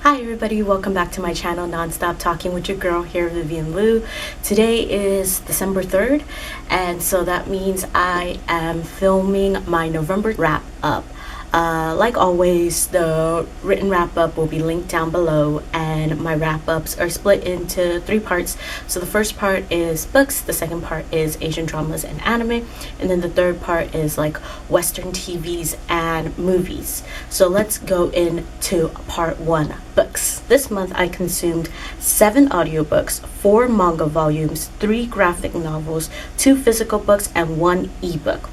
Hi everybody, welcome back to my channel, Nonstop Talking with your girl here, Vivian Liu. Today is December 3rd, and so that means I am filming my November wrap up. Like always, the written wrap up will be linked down below, and my wrap ups are split into 3 parts. So the first part is books, the second part is Asian dramas and anime, and then the third part is like Western TVs and movies. So let's go into part 1, books. This month I consumed 7 audiobooks, 4 manga volumes, 3 graphic novels, 2 physical books, and 1 ebook.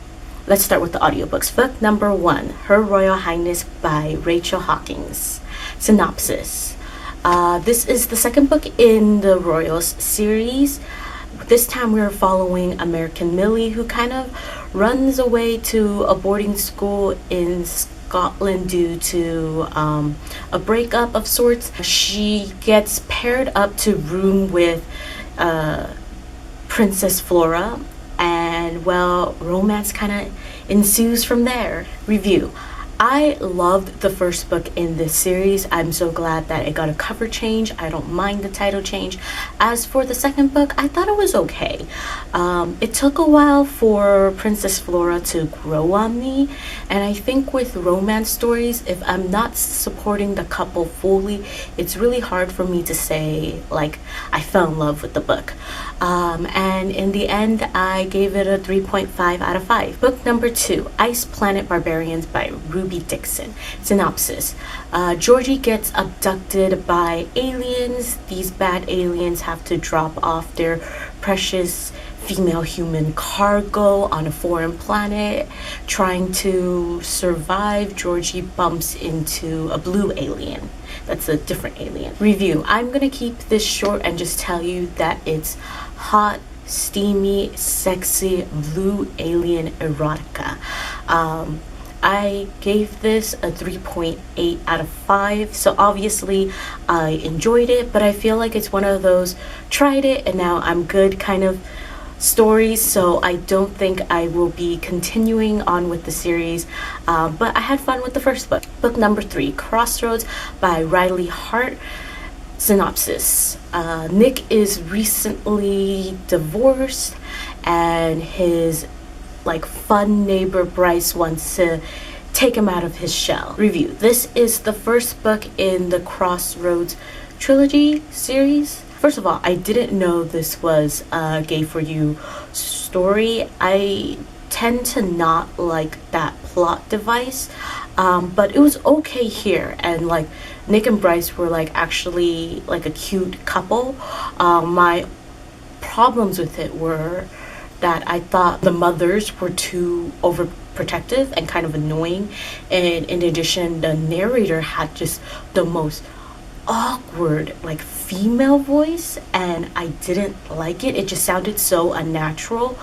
Let's start with the audiobooks. Book number 1, Her Royal Highness by Rachel Hawkins. Synopsis. This is the second book in the Royals series. This time we're following American Millie, who kind of runs away to a boarding school in Scotland due to a breakup of sorts. She gets paired up to room with Princess Flora, and well, romance kind of ensues from there. Review. I loved the first book in this series. I'm so glad that it got a cover change. I don't mind the title change. As for the second book, I thought it was okay. It took a while for Princess Flora to grow on me, and I think with romance stories, if I'm not supporting the couple fully, it's really hard for me to say like I fell in love with the book. And in the end, I gave it a 3.5 out of 5. Book number 2, Ice Planet Barbarians by Ruby Dixon. Synopsis. Georgie gets abducted by aliens. These bad aliens have to drop off their precious female human cargo on a foreign planet. Trying to survive, Georgie bumps into a blue alien. That's a different alien. Review. I'm gonna keep this short and just tell you that it's hot, steamy, sexy blue alien erotica. I gave this a 3.8 out of 5. So obviously I enjoyed it, but I feel like it's one of those tried it and now I'm good kind of stories, so I don't think I will be continuing on with the series, but I had fun with the first book. Book number 3, Crossroads by Riley Hart. Synopsis. Nick is recently divorced, and his fun neighbor Bryce wants to take him out of his shell. Review. This is the first book in the Crossroads trilogy series. First of all, I didn't know this was a gay for you story. I tend to not like that plot device, but it was okay here, and Nick and Bryce were actually a cute couple. My problems with it were that I thought the mothers were too overprotective and kind of annoying, and in addition, the narrator had just the most awkward female voice, and I didn't like it. It just sounded so unnatural.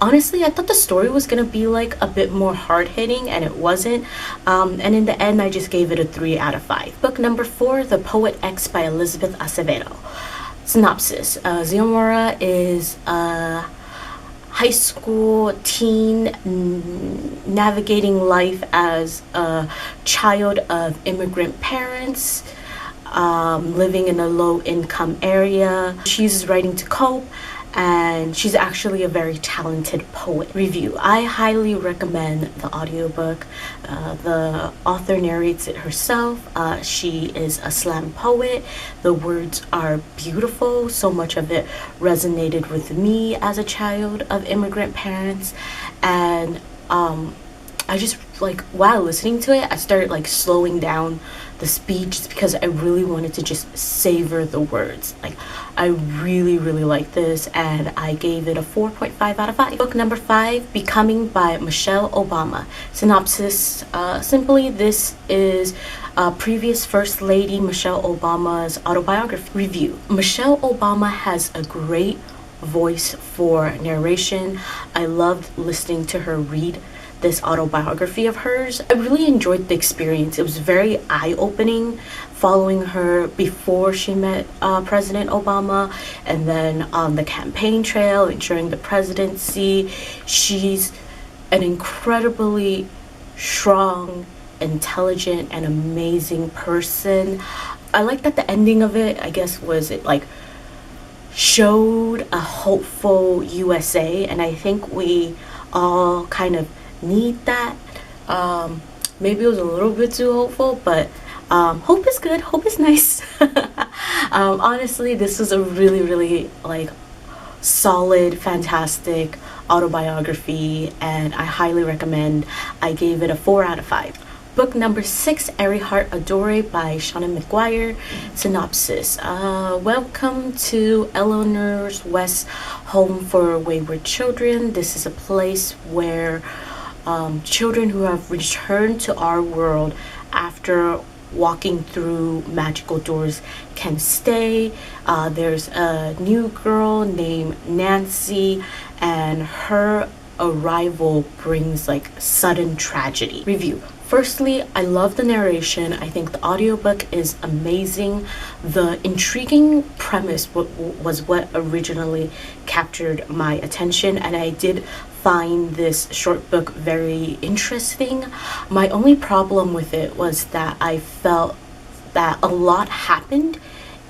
Honestly, I thought the story was gonna be a bit more hard-hitting, and it wasn't, and in the end I just gave it a 3 out of 5. Book number 4, The Poet X by Elizabeth Acevedo. Synopsis. Xiomara is a high school teen navigating life as a child of immigrant parents, living in a low-income area. She's writing to cope, and she's actually a very talented poet. Review. I highly recommend the audiobook. The author narrates it herself. She is a slam poet. The words are beautiful. So much of it resonated with me as a child of immigrant parents, and I just while listening to it, I started slowing down the speed just because I really wanted to just savor the words. I really like this, and I gave it a 4.5 out of 5. Book number 5, Becoming by Michelle Obama. Synopsis. Simply, this is previous First Lady Michelle Obama's autobiography. Review. Michelle Obama has a great voice for narration. I loved listening to her read this autobiography of hers. I really enjoyed the experience. It was very eye-opening following her before she met President Obama, and then on the campaign trail and during the presidency. She's an incredibly strong, intelligent, and amazing person. I like that the ending of it, I guess, was it like showed a hopeful USA, and I think we all kind of need that. Maybe it was a little bit too hopeful, but hope is good. Hope is nice. Honestly, this was a really, really like solid, fantastic autobiography, and I highly recommend. I gave it a 4 out of 5. Book number 6, Every Heart Adore by Shannon McGuire. Synopsis. Welcome to Eleanor's West Home for Wayward Children. This is a place where children who have returned to our world after walking through magical doors can stay. There's a new girl named Nancy, and her arrival brings like sudden tragedy. Review. Firstly, I love the narration. I think the audiobook is amazing. The intriguing premise was what originally captured my attention, and I did find this short book very interesting. My only problem with it was that I felt that a lot happened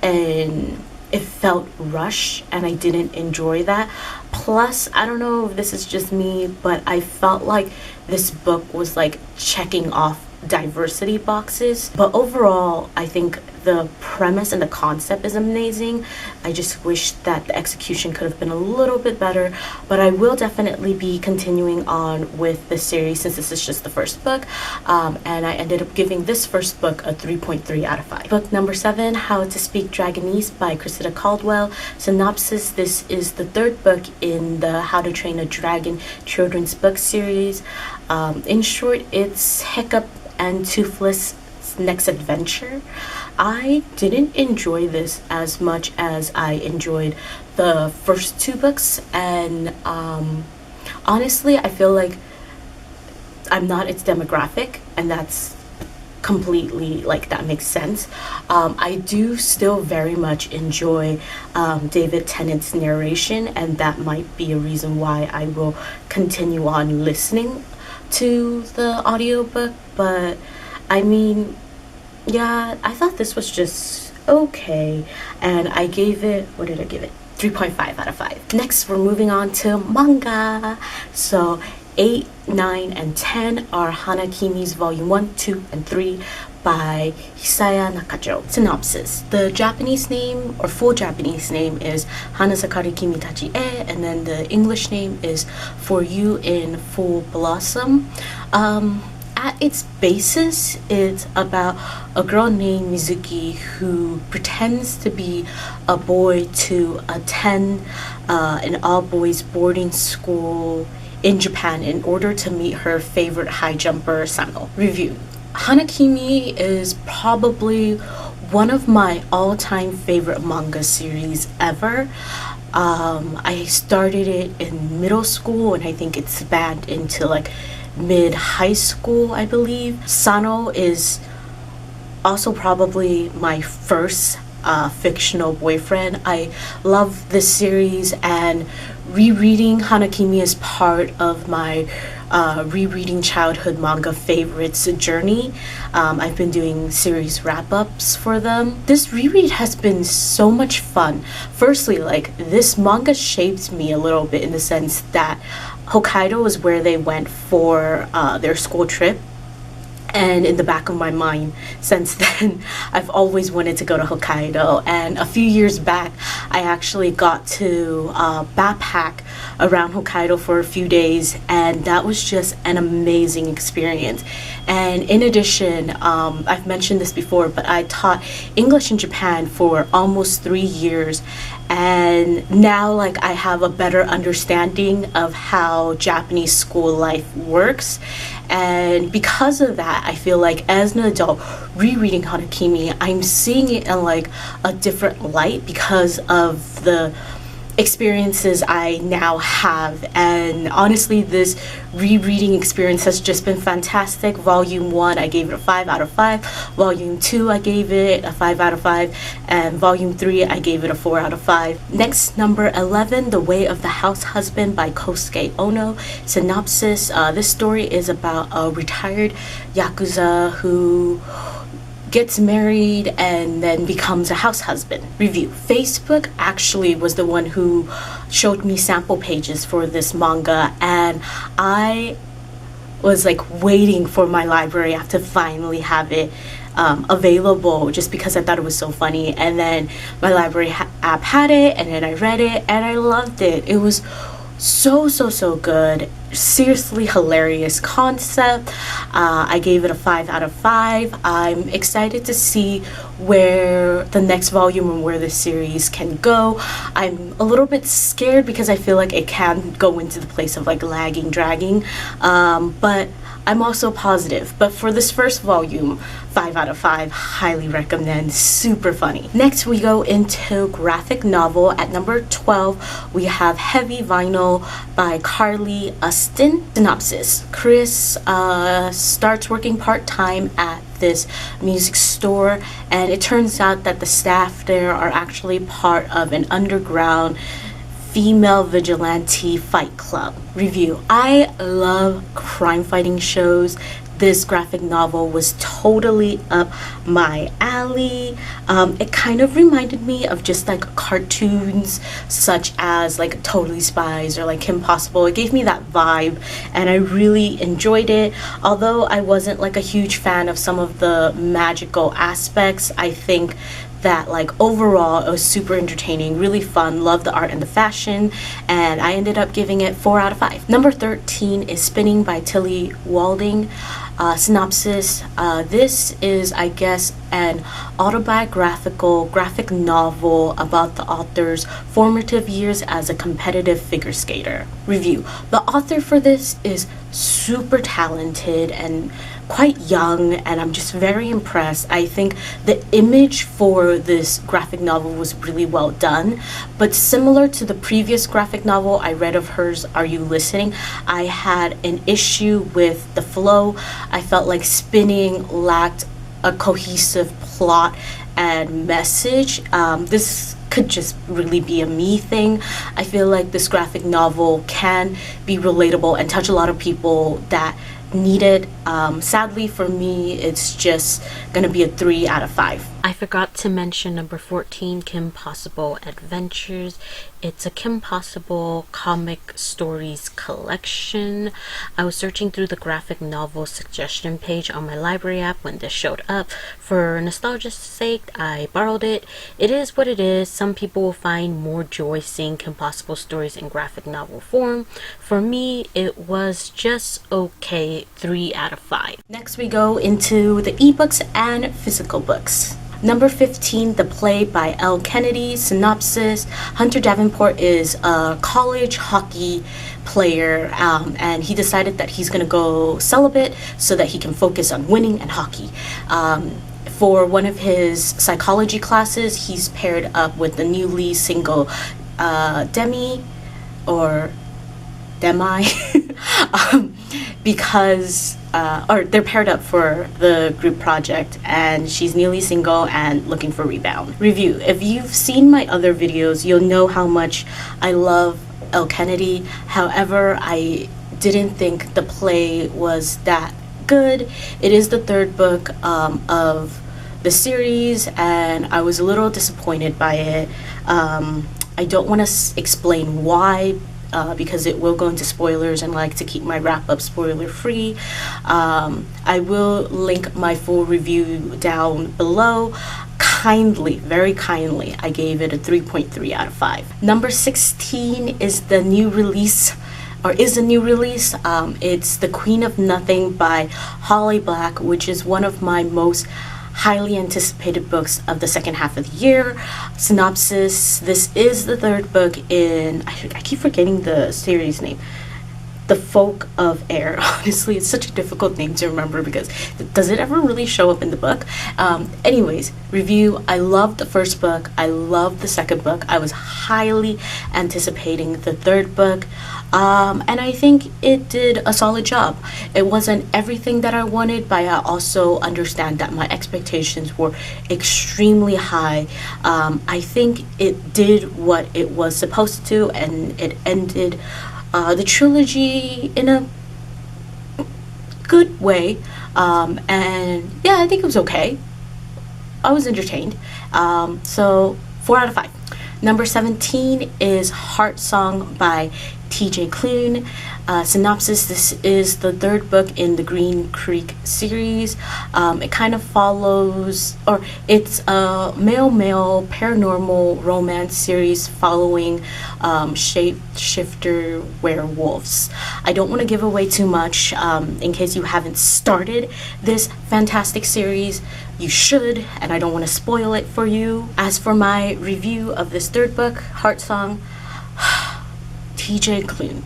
and it felt rushed, and I didn't enjoy that. Plus, I don't know if this is just me, but I felt like this book was like checking off diversity boxes. But overall, I think the premise and the concept is amazing. I just wish that the execution could have been a little bit better, but I will definitely be continuing on with the series since this is just the first book, and I ended up giving this first book a 3.3 out of 5. Book number 7, How to Speak Dragonese by Cressida Caldwell. Synopsis. This is the 3rd book in the How to Train a Dragon children's book series. In short, it's Hiccup and Toothless' next adventure. I didn't enjoy this as much as I enjoyed the first 2 books, and honestly, I feel like I'm not its demographic, and that's completely like that makes sense. I do still very much enjoy David Tennant's narration, and that might be a reason why I will continue on listening to the audiobook. But I mean, yeah, I thought this was just okay, and I gave it, what did I give it? 3.5 out of 5. Next, we're moving on to manga. So 8, 9, and 10 are Hanakimi's Volume 1, 2, and 3 by Hisaya Nakajo. Synopsis. The Japanese name, or full Japanese name, is Hanasakari Kimi Tachi E, and then the English name is For You in Full Blossom. At its basis, it's about a girl named Mizuki who pretends to be a boy to attend an all-boys boarding school in Japan in order to meet her favorite high jumper, Sano. Review. Hanakimi is probably one of my all-time favorite manga series ever. I started it in middle school, and I think it spanned into like mid-high school, I believe. Sano is also probably my first fictional boyfriend. I love this series, and rereading Hanakimi is part of my rereading childhood manga favorites journey. I've been doing series wrap-ups for them. This reread has been so much fun. Firstly, like, this manga shaped me a little bit in the sense that Hokkaido is where they went for their school trip. And in the back of my mind, since then, I've always wanted to go to Hokkaido. And a few years back, I actually got to backpack around Hokkaido for a few days, and that was just an amazing experience. And in addition, I've mentioned this before, but I taught English in Japan for almost 3 years. And now, like, I have a better understanding of how Japanese school life works. And because of that, I feel like as an adult rereading Hanakimi, I'm seeing it in like a different light because of the experiences I now have. And honestly, this rereading experience has just been fantastic. Volume 1, I gave it a 5 out of 5. Volume 2, I gave it a 5 out of 5. And Volume 3, I gave it a 4 out of 5. Next, number 11, The Way of the House Husband by Kosuke Ono. Synopsis. This story is about a retired Yakuza who gets married and then becomes a house husband. Review. Facebook actually was the one who showed me sample pages for this manga, and I was like waiting for my library app to finally have it available, just because I thought it was so funny. And then my library app had it, and then I read it and I loved it. It was so good. Seriously hilarious concept. I gave it a 5 out of 5. I'm excited to see where the next volume and where this series can go. I'm a little bit scared because I feel like it can go into the place of like lagging, dragging, but I'm also positive. But for this first volume, 5 out of 5, highly recommend, super funny. Next we go into graphic novel. At number 12, we have Heavy Vinyl by Carly Ustin. Synopsis. Chris starts working part-time at this music store, and it turns out that the staff there are actually part of an underground female vigilante fight club. Review. I love crime fighting shows. This graphic novel was totally up my alley. It kind of reminded me of just like cartoons such as like Totally Spies or like Kim Possible. It gave me that vibe and I really enjoyed it. Although I wasn't like a huge fan of some of the magical aspects, I think that like overall it was super entertaining, really fun, loved the art and the fashion, and I ended up giving it 4 out of 5. Number 13 is Spinning by Tilly Walding. Synopsis. This is, I guess, an autobiographical graphic novel about the author's formative years as a competitive figure skater. Review. The author for this is super talented and quite young, and I'm just very impressed. I think the image for this graphic novel was really well done, but similar to the previous graphic novel I read of hers, Are You Listening?, I had an issue with the flow. I felt like Spinning lacked a cohesive plot and message. This could just really be a me thing. I feel like this graphic novel can be relatable and touch a lot of people that need it. Sadly for me, it's just gonna be a 3 out of 5. I forgot to mention number 14, Kim Possible Adventures. It's a Kim Possible comic stories collection. I was searching through the graphic novel suggestion page on my library app when this showed up. For nostalgia's sake, I borrowed it. It is what it is. Some people will find more joy seeing Kim Possible stories in graphic novel form. For me, it was just okay, 3 out of 5. Next we go into the ebooks and physical books. Number 15, The Play by L. Kennedy. Synopsis. Hunter Davenport is a college hockey player, and he decided that he's going to go celibate so that he can focus on winning and hockey. For one of his psychology classes, he's paired up with the newly single Demi, because or they're paired up for the group project, and she's newly single and looking for rebound. Review. If you've seen my other videos, you'll know how much I love L. Kennedy. However, I didn't think the play was that good. It is the third book of the series, and I was a little disappointed by it. I don't want to explain why, because it will go into spoilers, and I like to keep my wrap-up spoiler-free. I will link my full review down below. Kindly, very kindly, I gave it a 3.3 out of 5. Number 16 is the new release, it's The Queen of Nothing by Holly Black, which is one of my most highly anticipated books of the second half of the year. Synopsis. This is the third book in, I keep forgetting the series name, The Folk of Air. Honestly, it's such a difficult name to remember because does it ever really show up in the book? Anyways, review. I loved the first book. I loved the second book. I was highly anticipating the third book. And I think it did a solid job. It wasn't everything that I wanted, but I also understand that my expectations were extremely high. I think it did what it was supposed to, and it ended the trilogy in a good way. And yeah, I think it was okay. I was entertained. So 4 out of 5. Number 17 is Heart Song by TJ Klune. Synopsis: this is the third book in the Green Creek series. It kind of follows, or it's a male paranormal romance series following shapeshifter werewolves. I don't want to give away too much in case you haven't started this fantastic series. You should, and I don't want to spoil it for you. As for my review of this third book, Heart Song, TJ Klune,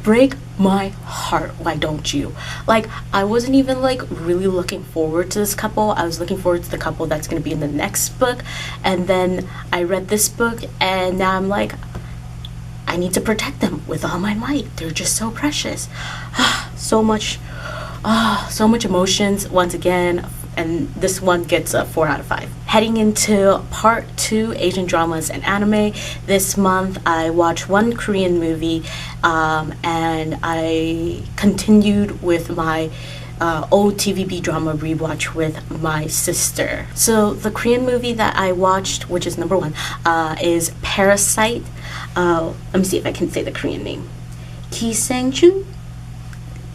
break my heart, why don't you? Like, I wasn't even like really looking forward to this couple. I was looking forward to the couple that's going to be in the next book, and then I read this book and now I'm like, I need to protect them with all my might. They're just so precious. so much emotions once again, and this one gets a 4 out of 5. Heading into part 2, Asian dramas and anime. This month I watched one Korean movie, and I continued with my old TVB drama rewatch with my sister. So the Korean movie that I watched, which is number 1, is Parasite. Let me see if I can say the Korean name. Ki Sang-chun?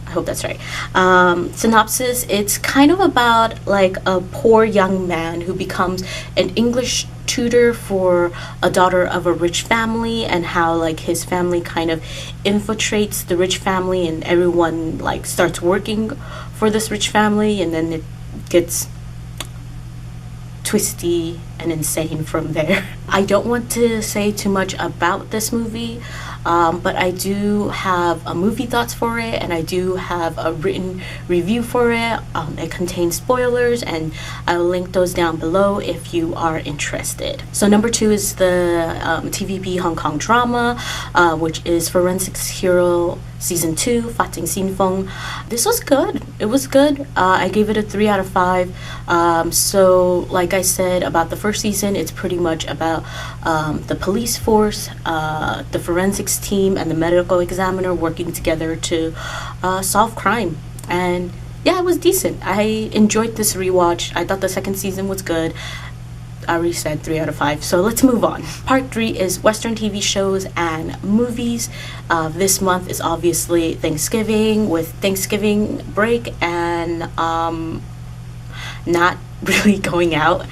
I hope that's right. Synopsis: it's kind of about like a poor young man who becomes an English tutor for a daughter of a rich family, and how like his family kind of infiltrates the rich family and everyone like starts working for this rich family, and then it gets twisty and insane from there. I don't want to say too much about this movie, but I do have a movie thoughts for it, and I do have a written review for it. It contains spoilers, and I'll link those down below if you are interested. So number 2 is the TVB Hong Kong drama, which is Forensics Hero Season 2, Fating Sin Feng. This was good. It was good. I gave it a 3 out of 5. So like I said about the first season, it's pretty much about the police force, the forensics team, and the medical examiner working together to solve crime. And yeah, it was decent. I enjoyed this rewatch. I thought the second season was good. I already said 3 out of 5, so let's move on. Part 3 is Western TV shows and movies. This month is obviously Thanksgiving, with Thanksgiving break and not really going out.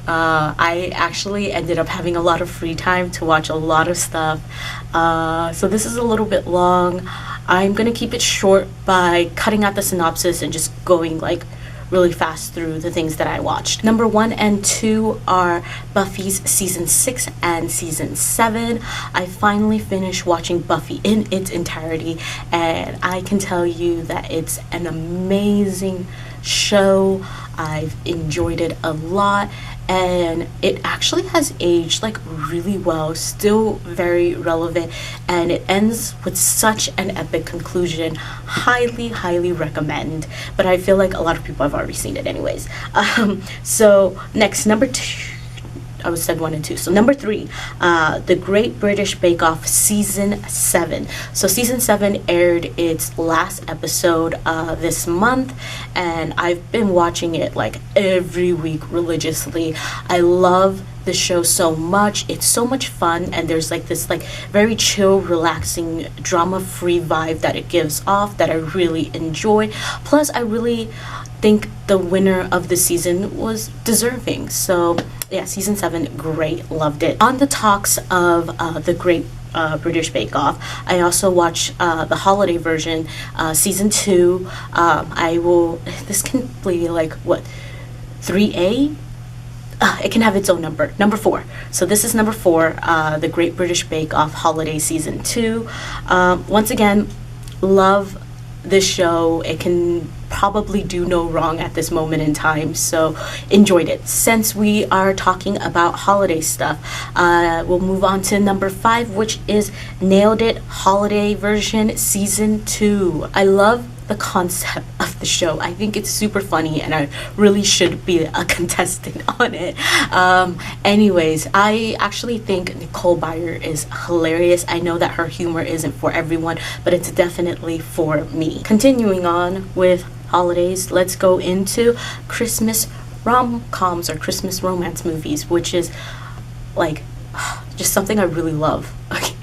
I actually ended up having a lot of free time to watch a lot of stuff. So this is a little bit long. I'm gonna keep it short by cutting out the synopsis and just going like really fast through the things that I watched. Number 1 and 2 are Buffy's season 6 and season 7. I finally finished watching Buffy in its entirety, and I can tell you that it's an amazing show. I've enjoyed it a lot, and it actually has aged like really well, still very relevant, and it ends with such an epic conclusion. Highly recommend, but I feel like a lot of people have already seen it anyways. So next, number 2, I was said 1 and 2. So number 3, The Great British Bake Off season 7. So season 7 aired its last episode this month, and I've been watching it like every week religiously. I love the show so much. It's so much fun, and there's like this like very chill, relaxing, drama-free vibe that it gives off that I really enjoy. Plus, I really think the winner of the season was deserving. So yeah, season 7, great, loved it. On the talks of the Great British Bake Off, I also watched the holiday version, season 2. This can be like what, 3A? It can have its own number. Number 4. So this is number 4, the Great British Bake Off holiday season 2. Once again, love this show. It can probably do no wrong at this moment in time, so enjoyed it. Since we are talking about holiday stuff, we'll move on to number 5, which is Nailed It holiday version season 2. I love the concept of the show. I think it's super funny, and I really should be a contestant on it. Anyways, I actually think Nicole Byer is hilarious. I know that her humor isn't for everyone, but it's definitely for me. Continuing on with holidays, let's go into Christmas rom-coms or Christmas romance movies, which is like just something I really love. Okay.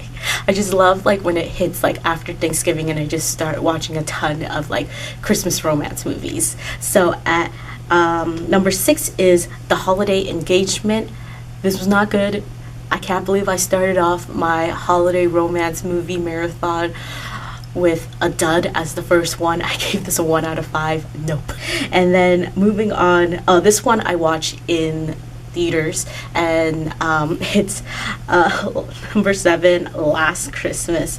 I just love like when it hits like after Thanksgiving and I just start watching a ton of like Christmas romance movies. So at number 6 is The Holiday Engagement. This was not good. I can't believe I started off my holiday romance movie marathon with a dud as the first one. I gave this a 1 out of 5. Nope. And then moving on, this one I watched in theaters, and it's number 7, Last Christmas.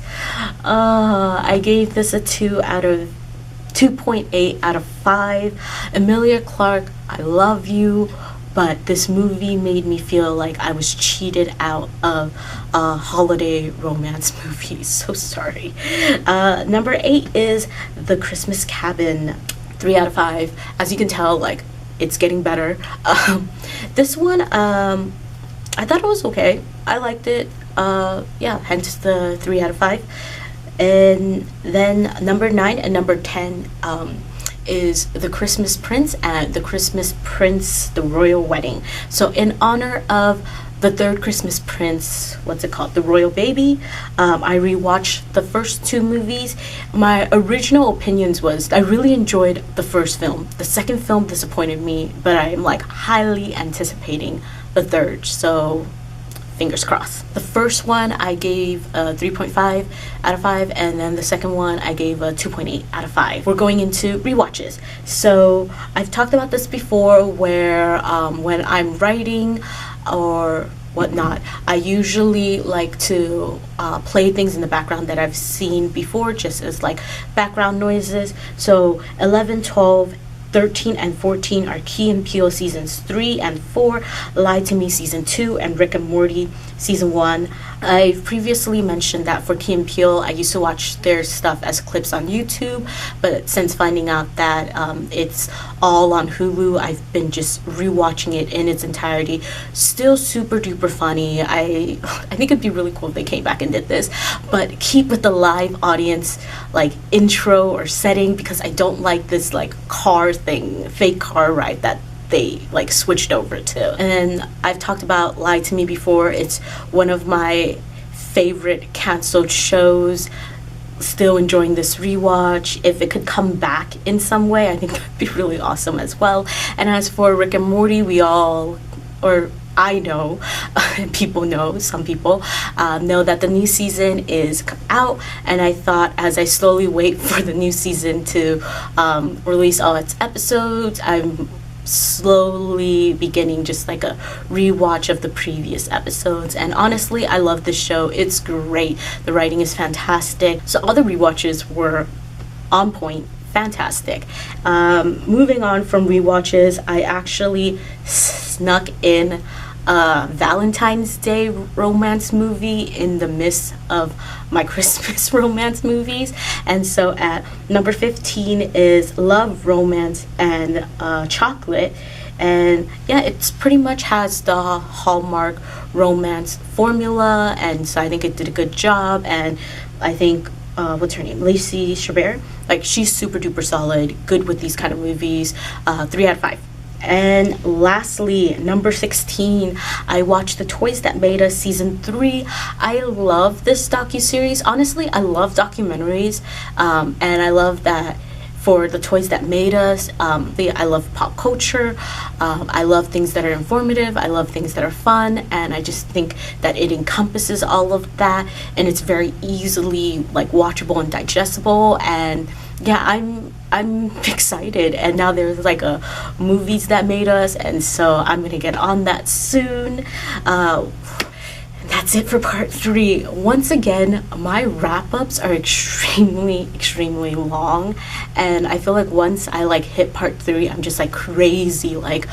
I gave this a 2.8 out of 5. Emilia Clarke, I love you, but this movie made me feel like I was cheated out of holiday romance movies. So sorry. Number 8 is The Christmas Cabin. 3 out of 5. As you can tell, like, it's getting better. This one, I thought it was okay. I liked it. Yeah, hence the 3 out of 5. And then number 9 and number 10 is The Christmas Prince and The Christmas Prince, The Royal Wedding. So in honor of the third Christmas Prince, what's it called? The Royal Baby. I rewatched the first 2 movies. My original opinions was I really enjoyed the first film. The second film disappointed me, but I'm like highly anticipating the third. So fingers crossed. The first one I gave a 3.5 out of 5, and then the second one I gave a 2.8 out of 5. We're going into rewatches. So I've talked about this before where when I'm writing or whatnot, I usually like to play things in the background that I've seen before, just as like background noises. So 11, 12, 13 and 14 are Key and Peele seasons 3 and 4, Lie to Me season 2, and Rick and Morty season 1. I've previously mentioned that for Key and Peele, I used to watch their stuff as clips on YouTube, but since finding out that it's all on Hulu, I've been just rewatching it in its entirety. Still super duper funny. I think it'd be really cool if they came back and did this, but keep with the live audience like intro or setting, because I don't like this like car thing, fake car ride that they like switched over to. And then I've talked about Lie to Me before. It's one of my favorite canceled shows. Still enjoying this rewatch. If it could come back in some way, I think that'd be really awesome as well. And as for Rick and Morty, we all, or I know, people know, some people know that the new season is out, and I thought as I slowly wait for the new season to release all its episodes, I'm slowly beginning just like a rewatch of the previous episodes. And honestly, I love this show. It's great. The writing is fantastic. So all the rewatches were on point. Fantastic. Moving on from rewatches, I actually snuck in a Valentine's Day romance movie in the midst of my Christmas romance movies. And so at number 15 is Love, Romance, and Chocolate. And yeah, it's pretty much has the Hallmark romance formula, and so I think it did a good job. And I think what's her name, Lacey Chabert, like she's super duper solid, good with these kind of movies. 3 out of 5. And lastly, number 16, I watched The Toys That Made Us season 3. I love this docuseries. Honestly, I love documentaries, and I love that for The Toys That Made Us. I love pop culture. I love things that are informative. I love things that are fun, and I just think that it encompasses all of that, and it's very easily like watchable and digestible. And yeah, I'm excited, and now there's like a Movies That Made Us, and so I'm gonna get on that soon. That's it for part 3. Once again, my wrap-ups are extremely long, and I feel like once I like hit part 3, I'm just like crazy, like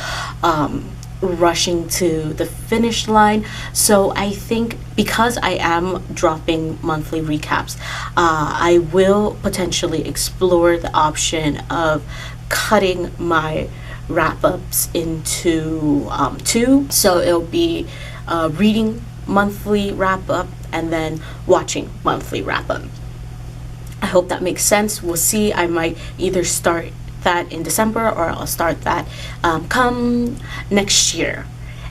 rushing to the finish line. So I think because I am dropping monthly recaps, I will potentially explore the option of cutting my wrap-ups into 2. So it'll be reading monthly wrap-up and then watching monthly wrap-up. I hope that makes sense. We'll see. I might either start that in December, or I'll start that come next year.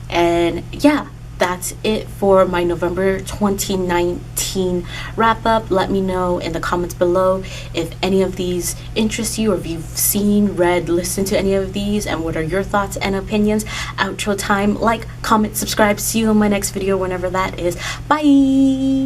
And yeah, that's it for my November 2019 wrap up. Let me know in the comments below if any of these interest you, or if you've seen, read, listened to any of these, and what are your thoughts and opinions. Outro time. Like, comment, subscribe. See you in my next video whenever that is. Bye.